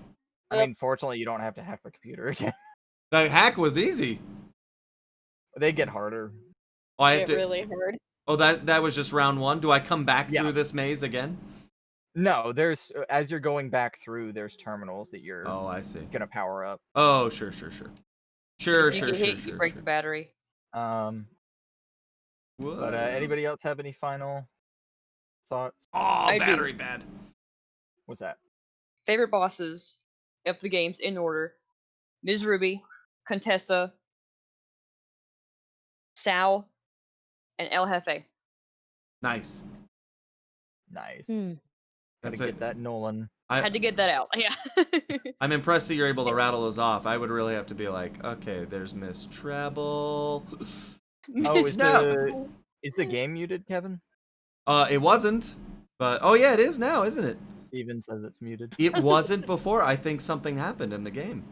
I mean, fortunately, you don't have to hack the computer again. The hack was easy. They get harder. Oh, I have get to. really hard. Oh, that was just round one. Do I come back Yeah. through this maze again? No, there's as you're going back through, there's terminals that you're Oh, I see. gonna power up. Oh, sure. Sure. You break the battery. But anybody else have any final thoughts? Oh, I do. battery bad. What's that? Favorite bosses of the games in order: Ms. Ruby, Contessa, Sal, and El Jefe. Nice. Nice. Hmm. That's Gotta it. get that Nolan. I had to get that out. Yeah. I'm impressed that you're able to rattle those off. I would really have to be like, okay, there's Miss Treble. Oh, is No. the game muted, Kevin? It wasn't, but oh yeah, it is now, isn't it? Steven says it's muted. It wasn't before. I think something happened in the game.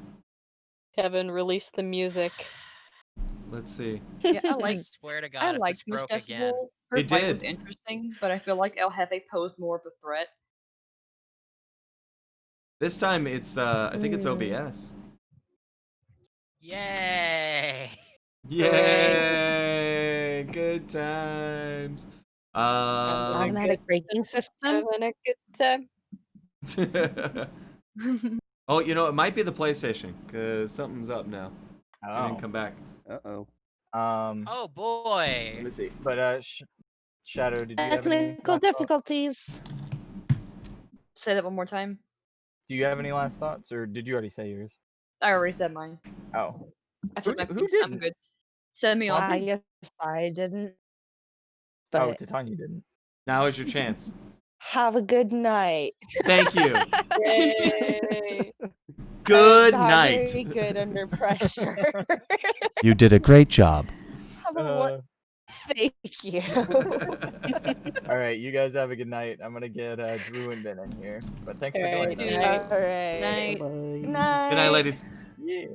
Kevin, release the music. Let's see. Yeah, I I liked swear to God, I if liked this Miss broke again. Decibel. Her It fight was did. interesting, but I feel like El Jefe posed more of a threat. This time it's I think it's OBS. Yay! Yay! Good times. Automatic braking system. Having a good time. Oh, you know, it might be the PlayStation, because something's up now. I didn't come back. Uh-oh. Oh boy! Let me see. But Shadow, did you have any Technical last thoughts? difficulties. Say that one more time. Do you have any last thoughts, or did you already say yours? I already said mine. Oh, I said my Who piece. I'm didn't? good. Send me off. I guess I didn't. oh, But Titania didn't. Now is your chance. have a good night. Thank you. Yay! Good I'm not night. Very good under pressure. You did a great job. Have a Thank you. All right, you guys have a good night. I'm gonna get Drew and Ben in here. But thanks for Alright, joining good us. night. All right. Night. Good night. Good night, ladies. Yeah.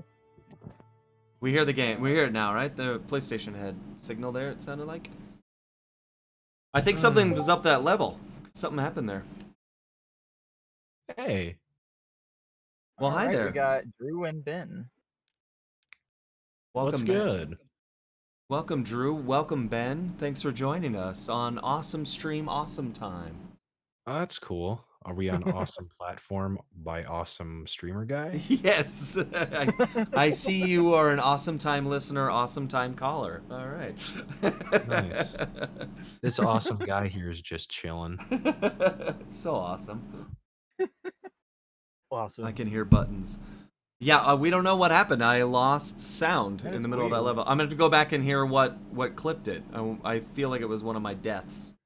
We hear the game. We hear it now, right? The PlayStation had signal there, it sounded like. I think something was up that level. Something happened there. Hey. Well, hi Alright, there. We got Drew and Ben. Welcome, What's Ben. good? Welcome, Drew. Welcome, Ben. Thanks for joining us on Awesome Stream Awesome Time. Oh, that's cool. Are we on Awesome Platform by Awesome Streamer Guy? Yes. I see you are an Awesome Time listener, Awesome Time caller. All right. Nice. This awesome guy here is just chilling. So awesome. Awesome. I can hear buttons. Yeah, we don't know what happened. I lost sound That in is the middle of that weird. level. I'm gonna have to go back and hear what clipped it. I feel like it was one of my deaths,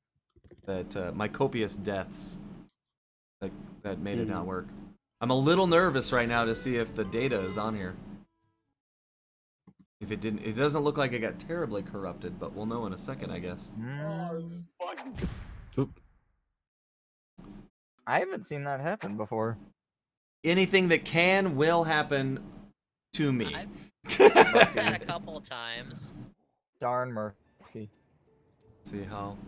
that my copious deaths, that made it not work. I'm a little nervous right now to see if the data is on here. If it didn't, it doesn't look like it got terribly corrupted, but we'll know in a second, I guess. Oop. I haven't seen that happen before. Anything that will happen to me. I've done that a couple of times. Darn Murphy. See how.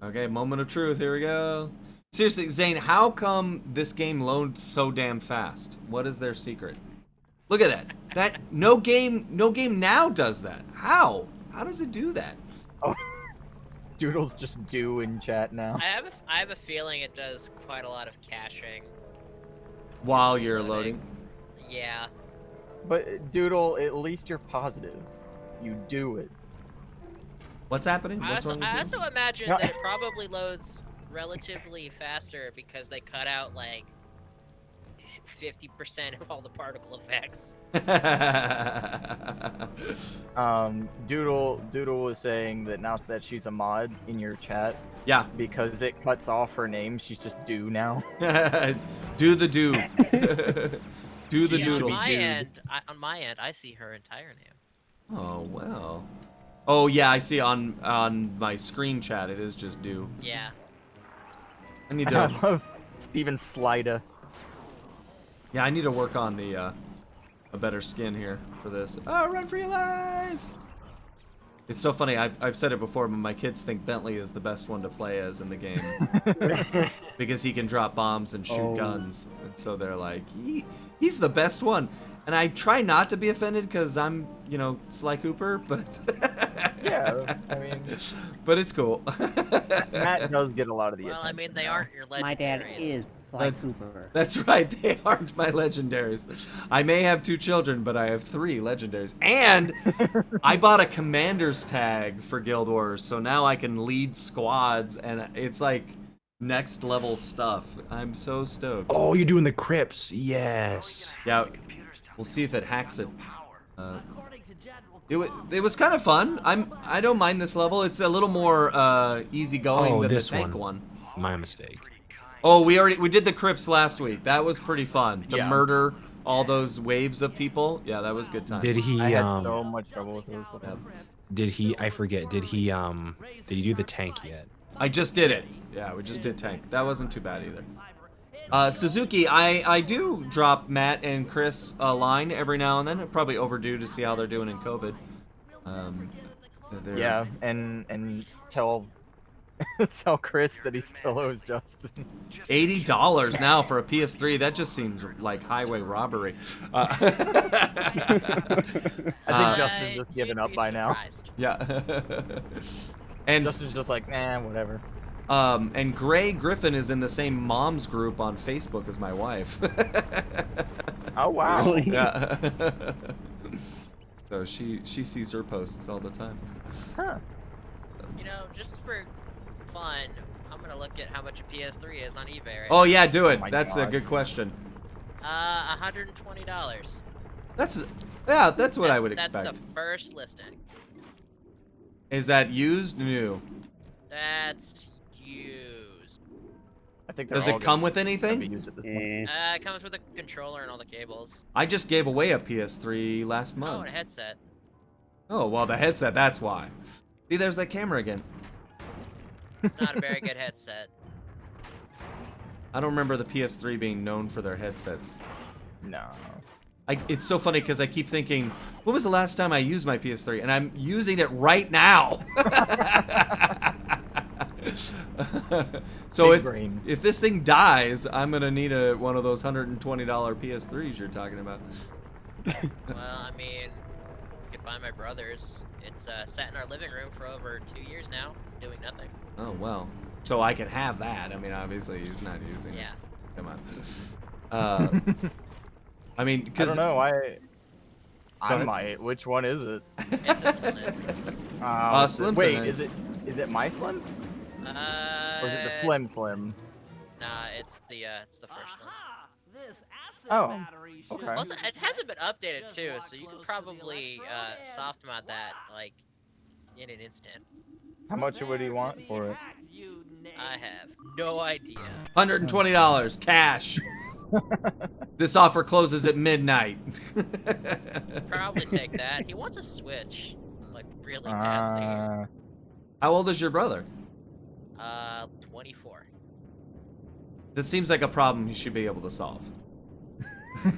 Okay, moment of truth. Here we go. Seriously, Zane, how come this game loads so damn fast? What is their secret? Look at that. That no game now does that. How? How does it do that? Oh, Doodle's just do in chat now. I have a feeling it does quite a lot of caching. While you're loading. Yeah. But Doodle, at least you're positive. You do it. What's happening? I What's also, wrong with you? imagine that it probably loads relatively faster because they cut out like 50% of all the particle effects. Doodle was saying that now that she's a mod in your chat, yeah, because it cuts off her name, she's just do now. Do the do. Do the Yeah, doodle. on my end, I see her entire name. Oh wow. Oh yeah, I see on my screen chat it is just do. Yeah. I need to. I love Steven Slida. Yeah, I need to work on the a better skin here for this. Oh, run for your life! It's so funny. I've said it before, but my kids think Bentley is the best one to play as in the game because he can drop bombs and shoot guns, and so they're like, he's the best one. And I try not to be offended because I'm, Sly Cooper, but yeah, I mean, but it's cool. Matt does get a lot of the attention. Well, I mean, they aren't your legendaries. My dad is Sly Cooper. That's right, they aren't my legendaries. I may have 2 children, but I have 3 legendaries. And I bought a commander's tag for Guild Wars, so now I can lead squads, and it's like next level stuff. I'm so stoked. Oh, you're doing the crypts. Yes. Yeah, we'll see if it hacks it. It was kind of fun. I don't mind this level. It's a little more easygoing than the tank one. My mistake. Oh, we did the crypts last week. That was pretty fun to murder all those waves of people. Yeah, that was good time. Did he? I had so much trouble with those before. Did he? I forget. Did he? Did he do the tank yet? I just did it. Yeah, we just did tank. That wasn't too bad either. Suzuki, I do drop Matt and Chris a line every now and then. Probably overdue to see how they're doing in COVID. Yeah, and tell Chris that he still owes Justin. $80 now for a PS3. That just seems like highway robbery. I think Justin's just given up by now. Yeah. And Justin's just like, nah, whatever. And Gray Griffin is in the same mom's group on Facebook as my wife. Oh wow. Yeah. So she sees her posts all the time. Huh. Just for fun, I'm gonna look at how much a PS3 is on eBay right Oh yeah, do it. Oh my That's God. a good question. $120. That's what I would expect. That's the first listing. Is that used? New? That's used. I think Does it come with anything? It comes with a controller and all the cables. I just gave away a PS3 last Oh, month. and a headset. Oh, well, the headset, that's why. See, there's that camera again. It's not a very good headset. I don't remember the PS3 being known for their headsets. No. It's so funny because I keep thinking, when was the last time I used my PS3? And I'm using it right now. So if this thing dies, I'm gonna need one of those $120 PS3s you're talking about. Well, I mean, you could buy my brother's. It's sat in our living room for over 2 years now, doing nothing. Oh well. So I can have that. I mean, obviously he's not using it. Yeah. Come on. I mean, because I don't know. I ahead. might. Which one is it? It's a Slim. Slim's wait, nice. is it my Slim? Or is it the Slim Slim? Nah, it's the first one. Oh, okay. Also, it hasn't been updated too, so you could probably soft mod that like in an instant. How much would he want for it? I have no idea. $120 cash. This offer closes at midnight. Probably take that. He wants a Switch, like really badly. How old is your brother? 24. That seems like a problem you should be able to solve. You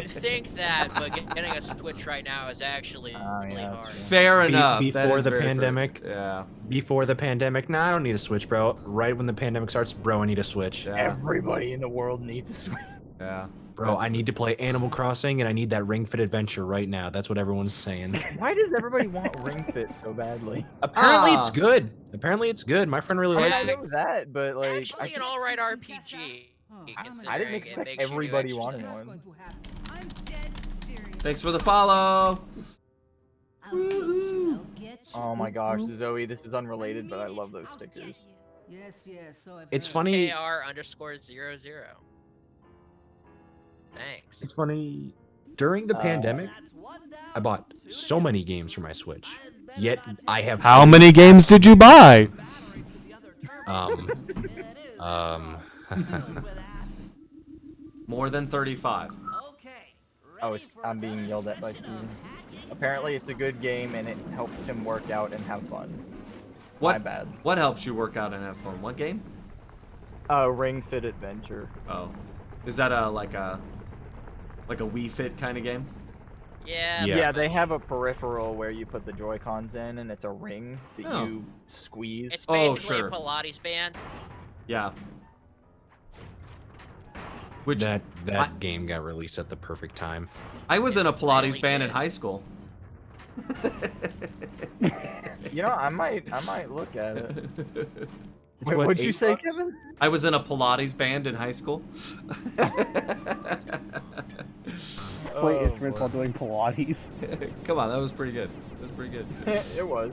think that, but getting a Switch right now is actually really hard. Fair enough. That Before is the very fair. pandemic. Yeah. Before the pandemic, nah, I don't need a Switch, bro. Right when the pandemic starts, bro, I need a Switch. Yeah. Everybody in the world needs a Switch. Yeah. Bro, I need to play Animal Crossing and I need that Ring Fit Adventure right now. That's what everyone's saying. Why does everybody want Ring Fit so badly? Apparently it's good. Apparently it's good. My friend really I mean, likes I it. know that, but like, Actually, an alright RPG. I didn't expect everybody wanted one. Thanks for the follow. Oh my gosh, Zoe, this is unrelated, but I love those stickers. It's funny. KR_00. Thanks. It's funny. During the pandemic, I bought so many games for my Switch. Yet I have. How many games did you buy? More than 35. Oh, I'm being yelled at by Steven. Apparently, it's a good game and it helps him work out and have fun. What? My bad. What helps you work out and have fun? What game? Ring Fit Adventure. Oh, is that like a Wii Fit kind of game? Yeah. Yeah, they have a peripheral where you put the Joy-Cons in, and it's a ring that Oh. you squeeze. It's basically sure. a Pilates band. Yeah. Which that game got released at the perfect time. I was in a Pilates really band in did. high school. You know, I might look at it. It's Wait, what, what'd you say, $8? Kevin? I was in a Pilates band in high school. Play Oh, instruments boy. while doing Pilates. Come on, that was pretty good. That was pretty good. It was.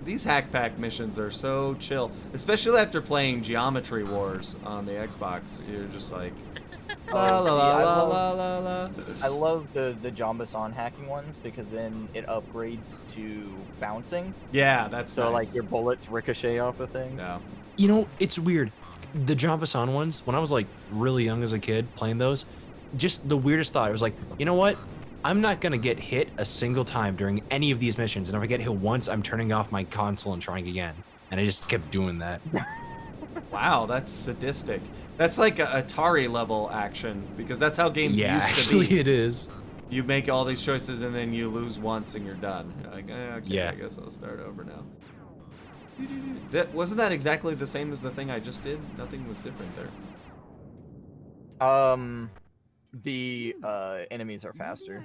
These hack pack missions are so chill, especially after playing Geometry Wars on the Xbox. You're just like, la la la la la la la. I love the Jombasan hacking ones because then it upgrades to bouncing. Yeah, that's So nice. like your bullets ricochet off of things. Yeah. You know, it's weird. The Jamba-san ones, when I was like really young as a kid playing those, just the weirdest thought. I was like, you know what? I'm not gonna get hit a single time during any of these missions, and if I get hit once, I'm turning off my console and trying again. And I just kept doing that. Wow, that's sadistic. That's like a Atari level action because that's how games Yeah, used to actually be. it is. You make all these choices and then you lose once and you're done. You're like, okay, Yeah. I guess I'll start over now. Wasn't that exactly the same as the thing I just did? Nothing was different there. The enemies are faster.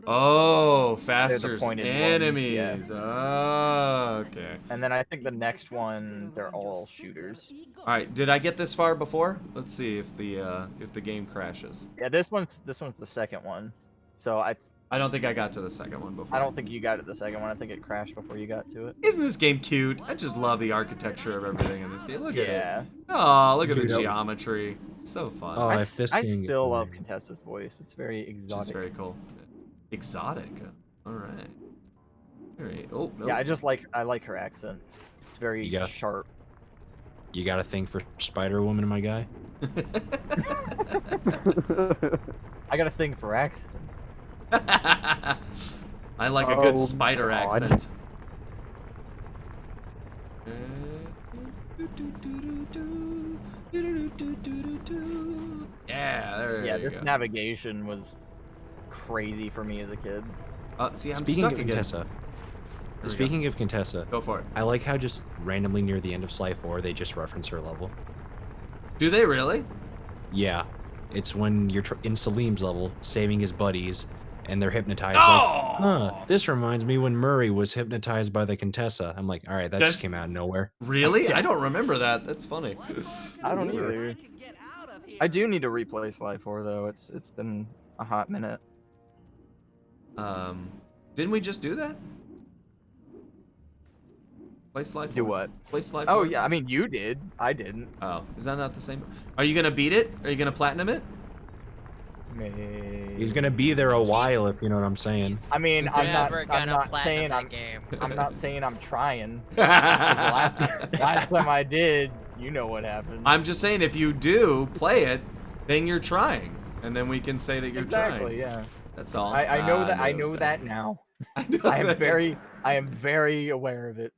Oh, faster pointed ones, enemies. yeah. Oh, okay. And then I think the next one, they're all shooters. All right, did I get this far before? Let's see if the game crashes. Yeah, this one's the second one. So I don't think I got to the second one before. I don't think you got it the second one. I think it crashed before you got to it. Isn't this game cute? I just love the architecture of everything in this game. Look at Yeah. it. Oh, look at the Dude, that- geometry. It's so fun. Oh, I if this I game gets still love made. Contessa's voice. It's very Which is exotic. very cool. Exotic. All right. Very. Oh no. Yeah, I like her accent. It's very You got- sharp. You got a thing for Spider-Woman, my guy? I got a thing for accents. I like a good Oh, spider God. accent. Yeah, there Yeah, you this go. navigation was crazy for me as a kid. See, I'm Speaking stuck of again. Contessa, There we speaking of Contessa, go for it. I like how just randomly near the end of Sly 4, they just reference her level. Do they really? Yeah, it's when you're in Salim's level, saving his buddies, and they're hypnotized. Oh! Like, huh, this reminds me when Murray was hypnotized by the Contessa. I'm like, all right, that That's- just came out of nowhere. Really? I don't remember that. That's funny. I don't either. I do need to replay Sly 4 though. It's been a hot minute. Didn't we just do that? Play Sly 4? Do what? Play Sly 4? Oh yeah, I mean you did. I didn't. Oh, is that not the same? Are you gonna beat it? Are you gonna platinum it? Maybe. He's gonna be there a while, if you know what I'm saying. I mean, I'm Never not gonna saying platinum that game. I'm not saying I'm trying. 'Cause last time I did, You know what happened. I'm just saying, if you do play it, then you're trying, and then we can say that you're exactly, trying. yeah. That's all. I know that. I it was know bad. that now. I know I am that. very aware of it.